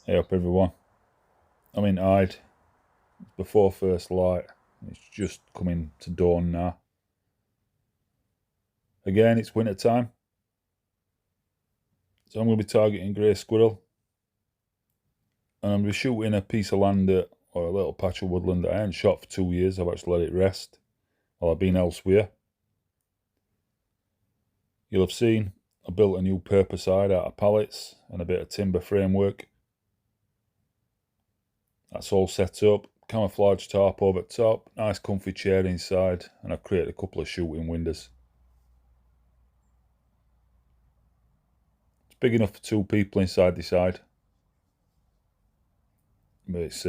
Hey up everyone, I'm in Hyde, before first light, it's just coming to dawn now. Again, it's winter time, so I'm going to be targeting grey squirrel, and I'm going to be shooting a piece of land or a little patch of woodland that I hadn't shot for 2 years. I've actually let it rest while I've been elsewhere. You'll have seen I built a new purposide out of pallets and a bit of timber framework. That's all set up, camouflage tarp over top, nice comfy chair inside, and I've created a couple of shooting windows. It's big enough for 2 people inside this hide, but it's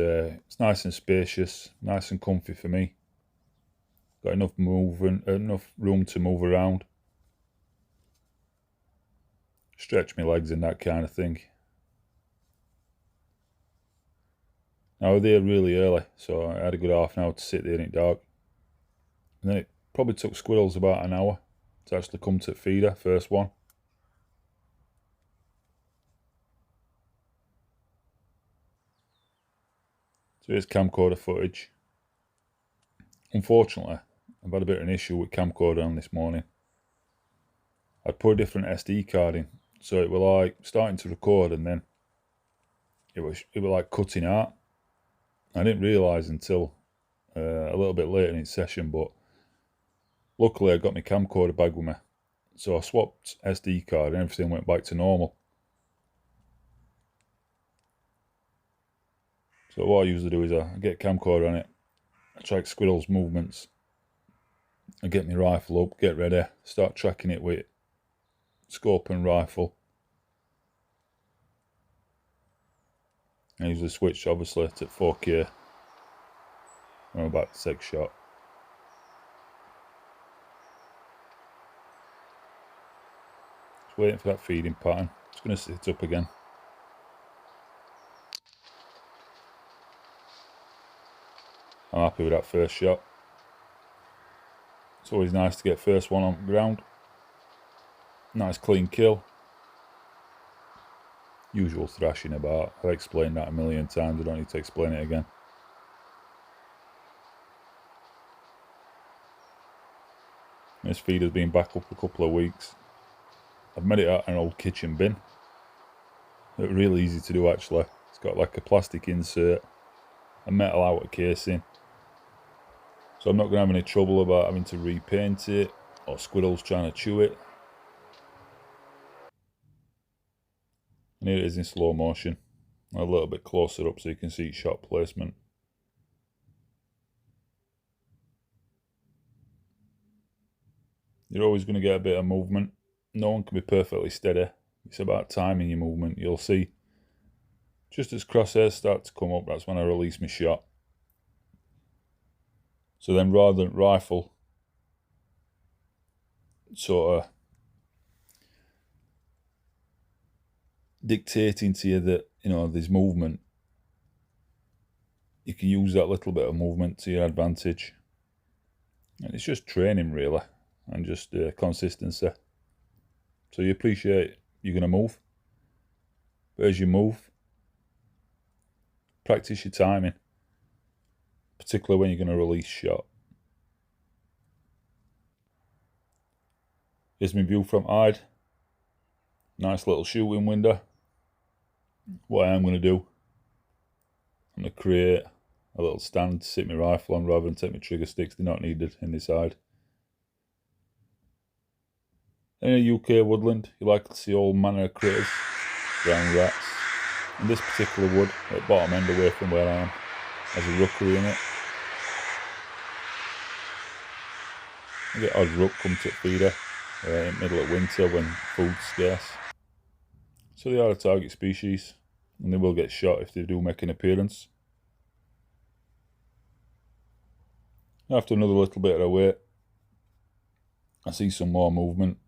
nice and spacious, nice and comfy for me. Got enough room to move around, stretch my legs and that kind of thing. I was there really early, so I had a good half an hour to sit there in it dark. And then it probably took squirrels about an hour to actually come to the feeder, first one. So here's camcorder footage. Unfortunately, I've had a bit of an issue with camcorder on this morning. I'd put a different SD card in, so it was like starting to record and then it was like cutting out. I didn't realise until a little bit later in the session, but luckily I got my camcorder bag with me, so I swapped SD card and everything went back to normal. So what I usually do is I get a camcorder on it, I track squirrels' movements, I get my rifle up, get ready, start tracking it with scope and rifle. I usually switch obviously to 4K when I'm about to take a shot. Just waiting for that feeding pattern. It's going to sit up again. I'm happy with that first shot. It's always nice to get first one on the ground. Nice clean kill. Usual thrashing about. I've explained that a million times, I don't need to explain it again. This feeder's been back up a couple of weeks. I've made it out of an old kitchen bin. It's really easy to do actually. It's got like a plastic insert, a metal outer casing. So I'm not going to have any trouble about having to repaint it or squirrels trying to chew it. And here it is in slow motion. A little bit closer up so you can see shot placement. You're always going to get a bit of movement. No one can be perfectly steady. It's about timing your movement. You'll see just as crosshairs start to come up, that's when I release my shot. So then rather than rifle sort of dictating to you that, there's movement, you can use that little bit of movement to your advantage. And it's just training really, and just consistency. So you appreciate you're going to move, but as you move, practice your timing, particularly when you're going to release shot. Here's my view from Hyde. Nice little shooting window. What I am going to do, I'm going to create a little stand to sit my rifle on rather than take my trigger sticks. They're not needed in this hide. In a UK woodland, you like to see all manner of critters, brown rats. And this particular wood, at bottom end away from where I am, has a rookery in it. I get odd rook come to feeder in the middle of winter when food's scarce. So they are a target species, and they will get shot if they do make an appearance. After another little bit of a wait, I see some more movement.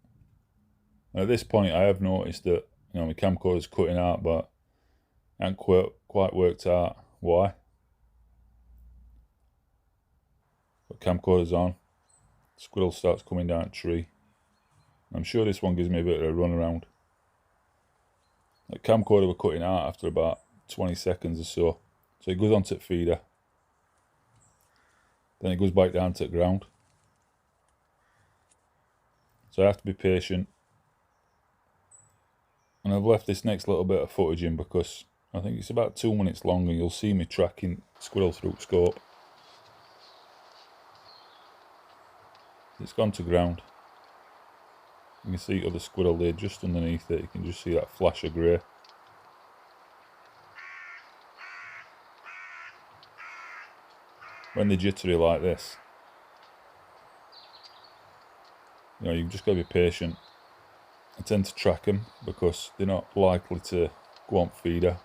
And at this point I have noticed that my camcorder's cutting out, but I haven't quite worked out why. But camcorder's on, squirrel starts coming down a tree. I'm sure this one gives me a bit of a run around. The camcorder were cutting out after about 20 seconds or so. So it goes onto the feeder. Then it goes back down to the ground. So I have to be patient. And I've left this next little bit of footage in because I think it's about 2 minutes long and you'll see me tracking squirrel through scope. It's gone to ground. You can see other squirrel there just underneath it. You can just see that flash of grey. When they're jittery like this, you know, you've just got to be patient. I tend to track them because they're not likely to go on feeder.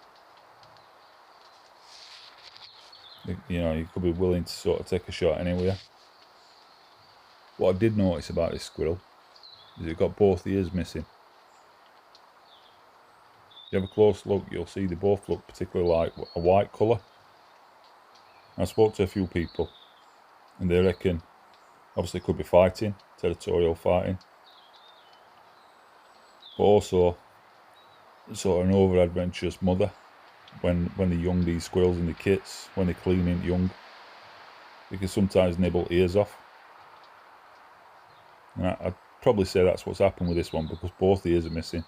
You know, you could be willing to sort of take a shot anywhere. What I did notice about this squirrel is it got both ears missing. If you have a close look, you'll see they both look particularly like a white colour. I spoke to a few people and they reckon obviously it could be fighting, territorial fighting, but also sort of an over adventurous mother when they're young, these squirrels and the kits, when they're cleaning young, they can sometimes nibble ears off. And I'd probably say that's what's happened with this one because both ears are missing.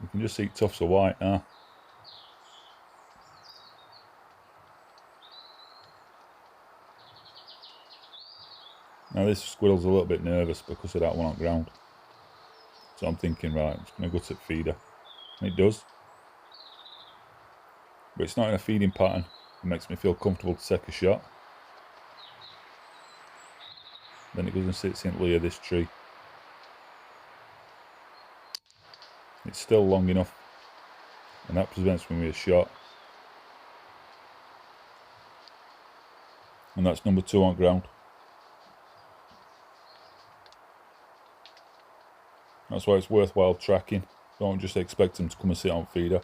You can just see tufts of white now. Now this squirrel's a little bit nervous because of that one on ground. So I'm thinking, right, I'm just going to go to the feeder. And it does. But it's not in a feeding pattern. It makes me feel comfortable to take a shot. Then it goes and sits in the lee of this tree. It's still long enough. And that prevents me with a shot. And that's number 2 on ground. That's why it's worthwhile tracking. Don't just expect them to come and sit on feeder.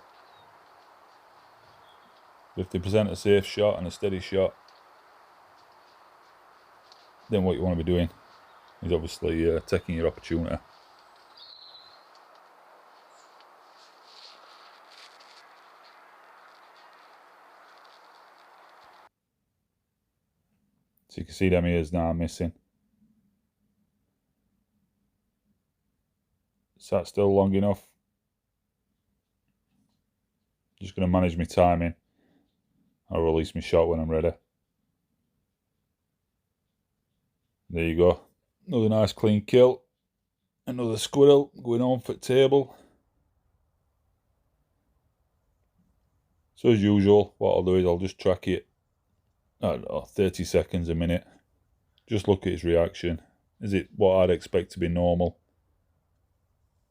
If they present a safe shot and a steady shot, then what you want to be doing is obviously taking your opportunity. So you can see them ears now missing. So that's still long enough. Just going to manage my timing. I'll release my shot when I'm ready. There you go. Another nice clean kill. Another squirrel going on for the table. So as usual, what I'll do is I'll just track it, I don't know, 30 seconds, a minute. Just look at his reaction. Is it what I'd expect to be normal?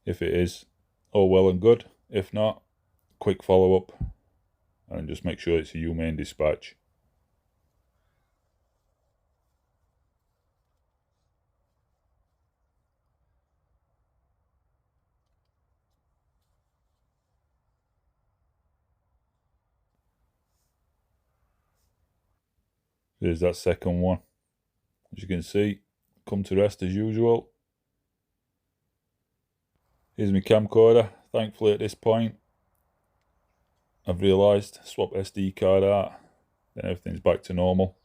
If it is, all well and good. If not, quick follow-up. And just make sure it's a humane dispatch. There's that second one. As you can see, come to rest as usual. Here's my camcorder. Thankfully at this point, I've realised, swap SD card out, then everything's back to normal.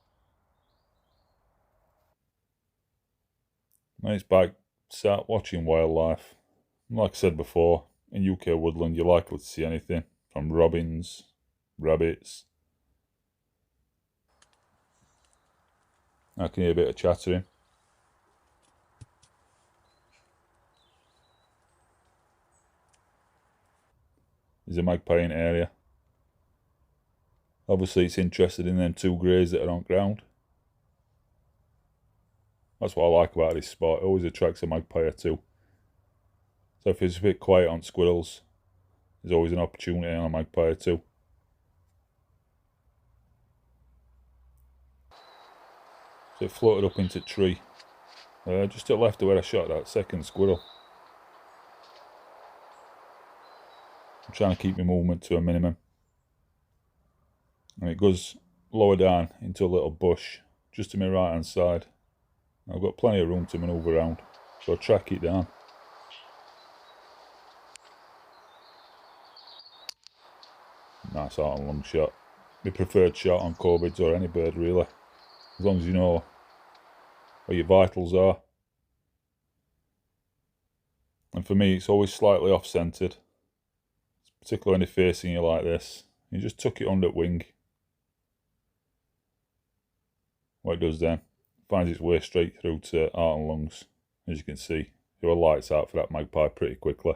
When it's back, start watching wildlife. Like I said before, in UK woodland you're likely to see anything from robins, rabbits. I can hear a bit of chattering. There's a magpie in the area. Obviously it's interested in them 2 greys that are on ground. That's what I like about this spot, it always attracts a magpie or 2. So if it's a bit quiet on squirrels, there's always an opportunity on a magpie or 2. So it floated up into the tree, just to the left of where I shot that second squirrel. I'm trying to keep my movement to a minimum. And it goes lower down into a little bush, just to my right hand side. I've got plenty of room to manoeuvre around, so I'll track it down. nice out and long shot. My preferred shot on corvids or any bird really, as long as you know where your vitals are. And for me, it's always slightly off-centered, particularly when they're facing you like this. You just tuck it under wing. What it does then, finds its way straight through to heart and lungs. As you can see, there were lights out for that magpie pretty quickly.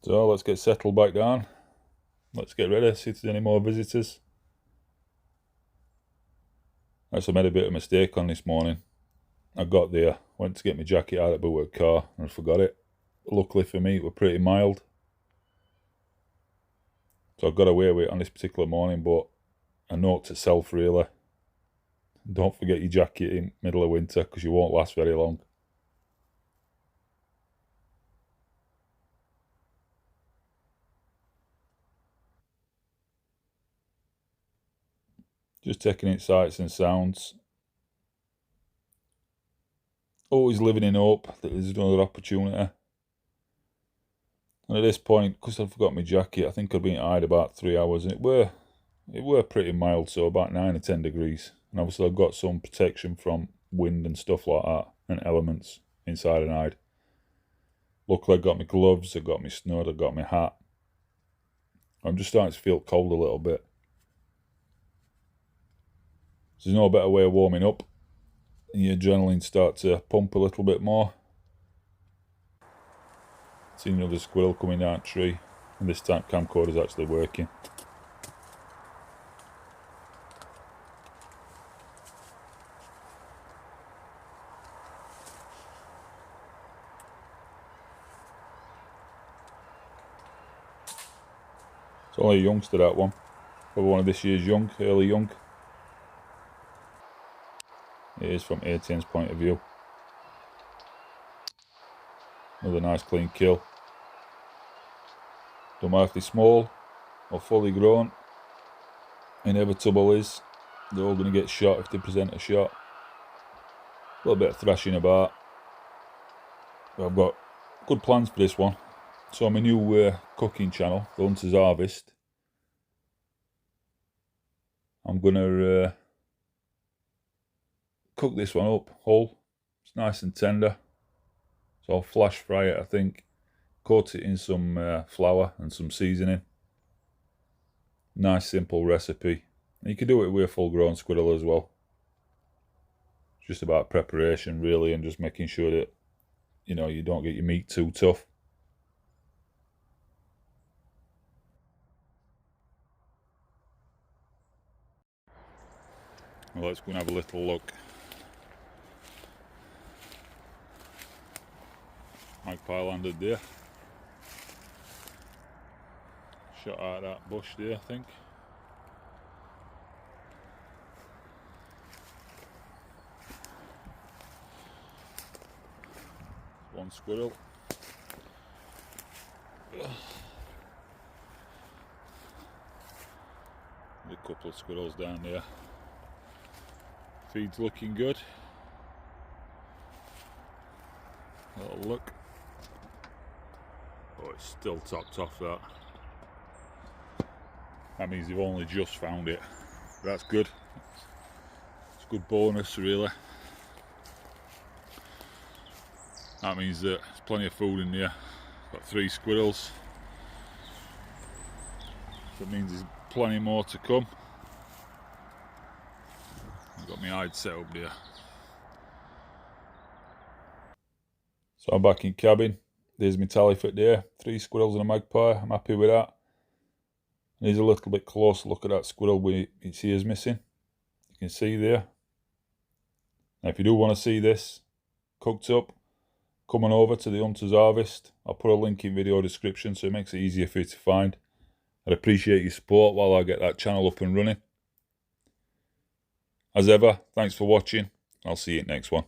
So let's get settled back down. Let's get ready, see if there's any more visitors. I made a bit of a mistake on this morning. I got there, went to get my jacket out of the boot of the car and I forgot it. Luckily for me, it was pretty mild. So I got away with it on this particular morning, but a note to self really. Don't forget your jacket in middle of winter because you won't last very long. Just taking in sights and sounds. Always living in hope that there's another opportunity. And at this point, because I forgot my jacket, I think I'd been hide about 3 hours, and it were pretty mild, so about 9 or 10 degrees. And obviously I've got some protection from wind and stuff like that, and elements inside an hide. Luckily I got my gloves, I got my snood, I got my hat. I'm just starting to feel cold a little bit. There's no better way of warming up. Your adrenaline starts to pump a little bit more. Seen another squirrel coming down a tree, and this time camcorder's actually working. It's only a youngster, that one. Probably one of this year's young, early young. It is from Etienne's point of view. Another nice clean kill. Don't matter if they're small or fully grown. Inevitable is they're all going to get shot if they present a shot. A little bit of thrashing about. But I've got good plans for this one. So my new cooking channel, The Hunter's Harvest. I'm going to cook this one up whole. It's nice and tender. So I'll flash fry it, I think. Coat it in some flour and some seasoning. Nice simple recipe. And you can do it with a full grown squirrel as well. It's just about preparation really, and just making sure that you don't get your meat too tough. Well, let's go and have a little look. Magpie landed there. Shot out that bush there, I think. One squirrel. A couple of squirrels down there. Feed's looking good. Little look. Oh, it's still topped off that. That means they've only just found it. That's good. It's a good bonus really. That means that there's plenty of food in there. Got 3 squirrels. That means there's plenty more to come. I've got my hide set up there. So I'm back in cabin. There's my tally for today. 3 squirrels and a magpie. I'm happy with that. Here's a little bit closer look at that squirrel with its ears missing. You can see there. Now if you do want to see this cooked up, come on over to the Hunter's Harvest. I'll put a link in video description so it makes it easier for you to find. I'd appreciate your support while I get that channel up and running. As ever, thanks for watching. I'll see you next one.